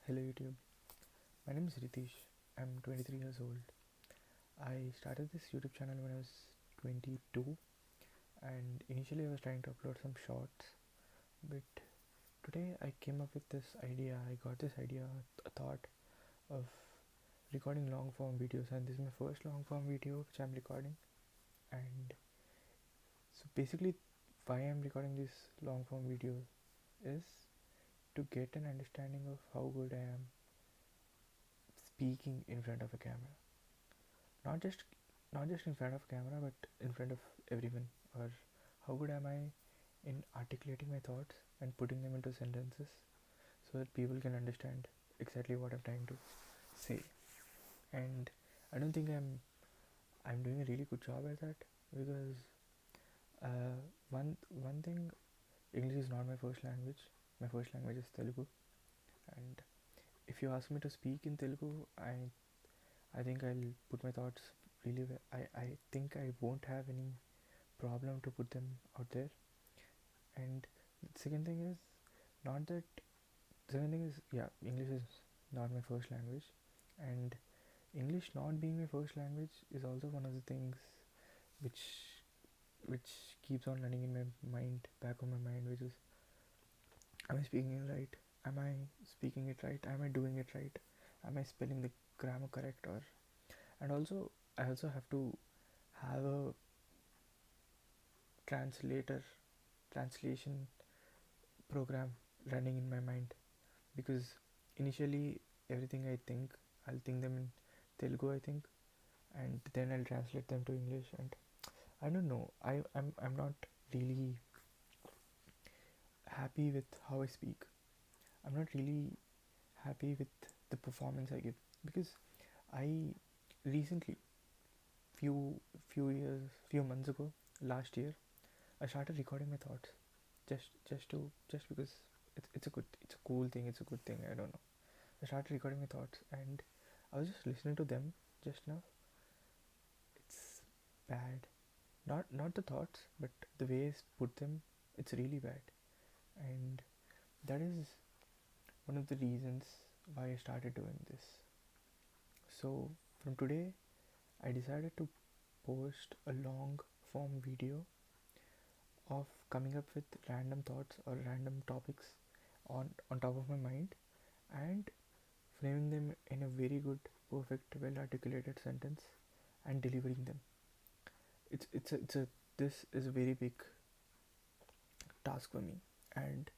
Hello YouTube. My name is Ritish. I'm 23 years old. I started this YouTube channel when I was 22, and initially I was trying to upload some shorts, but today I came up with this idea. I got this idea, a thought of recording long form videos, and this is my first long form video which I'm recording. And so basically why I'm recording this long form video is to get an understanding of how good I am speaking in front of a camera, not just not just in front of camera but in front of everyone, or how good am I in articulating my thoughts and putting them into sentences so that people can understand exactly what I'm trying to say. And I don't think I'm doing a really good job at that, because uh, one thing, English is not my first language. My first language is Telugu, and if you ask me to speak in Telugu, I think I'll put my thoughts really well. I think I won't have any problem to put them out there. And the second thing is not that the second thing is, yeah, English is not my first language, and English not being my first language is also one of the things which which keeps on running in my mind, back of my mind, which is, am I speaking it right? Am I speaking it right? Am I doing it right? Am I spelling the grammar correct? Or and also I also have to have a translator translation program running in my mind, because initially everything I'll think them in Telugu, I think, and then I'll translate them to English. And I don't know, I'm not really happy with how I speak. I'm not really happy with the performance I give, because I recently, few few months ago, last year, I started recording my thoughts, just because it's a cool thing, it's a good thing, I don't know. I started recording my thoughts, and I was just listening to them just now. It's bad. Not the thoughts, but the way I put them. It's really bad, and that is one of the reasons why I started doing this. So from today, I decided to post a long form video of coming up with random thoughts or random topics on top of my mind, and framing them in a very good, perfect, well articulated sentence, and delivering them. It's a this is a very big task for me, and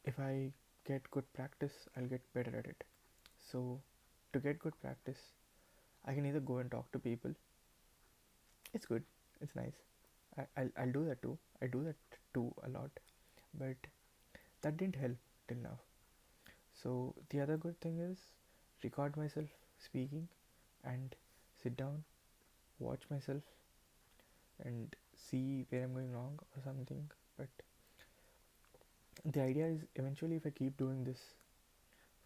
if I get good practice, I'll get better at it. So to get good practice, I can either go and talk to people. It's good. It's nice. I'll do that too. I do that too a lot, but that didn't help till now. So the other good thing is record myself speaking and sit down, watch myself, and see where I'm going wrong or something. But the idea is, eventually, if I keep doing this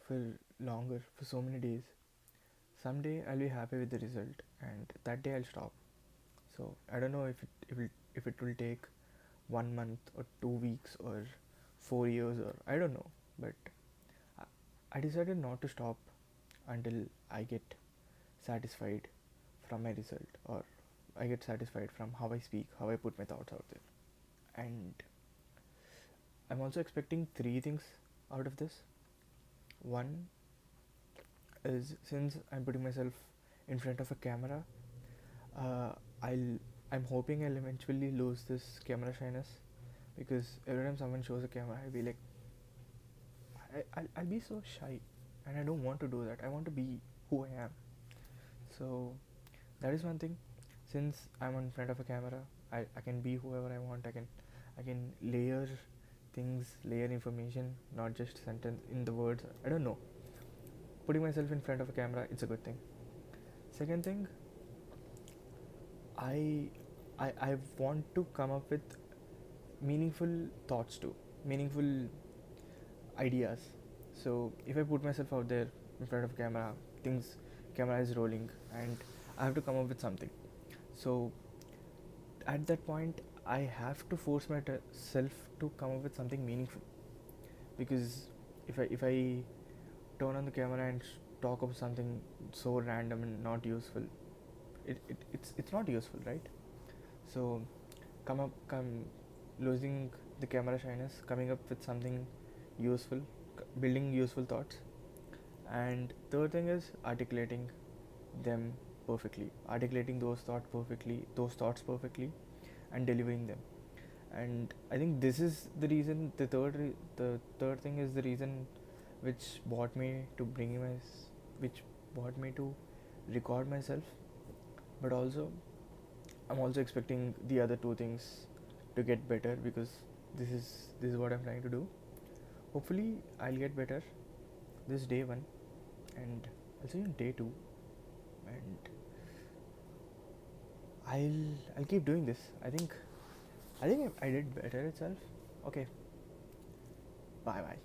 for longer, for so many days, someday I'll be happy with the result, and that day I'll stop. So I don't know if it will take 1 month or 2 weeks or 4 years, or I don't know, but I, I decided not to stop until I get satisfied from my result, or I get satisfied from how I speak, how I put my thoughts out there. And I'm also expecting three things out of this. One is, since I'm putting myself in front of a camera, uh, I'll I'm hoping I'll eventually lose this camera shyness, because every time someone shows a camera, I'll be like, I'll be so shy, and I don't want to do that. I want to be who I am. So that is one thing. Since I'm in front of a camera, I can be whoever I want. I can layer things, layer information, not just sentence in the words. I don't know. Putting myself in front of a camera, it's a good thing. Second thing, I I want to come up with meaningful thoughts too, meaningful ideas. So if I put myself out there in front of camera, things camera is rolling, and I have to come up with something. So at that point, I have to force myself to come up with something meaningful, because if I turn on the camera and talk of something so random and not useful, it's not useful, right? So come losing the camera shyness, coming up with something useful, building useful thoughts. And third thing is articulating them perfectly, articulating those thoughts perfectly, and delivering them. And I think this is the reason. The third thing is the reason which brought me to which brought me to record myself. But also, I'm also expecting the other two things to get better, because this is what I'm trying to do. Hopefully, I'll get better. This is day one, and I'll see you on day two, and I'll keep doing this. I think I did better itself. Okay, bye bye.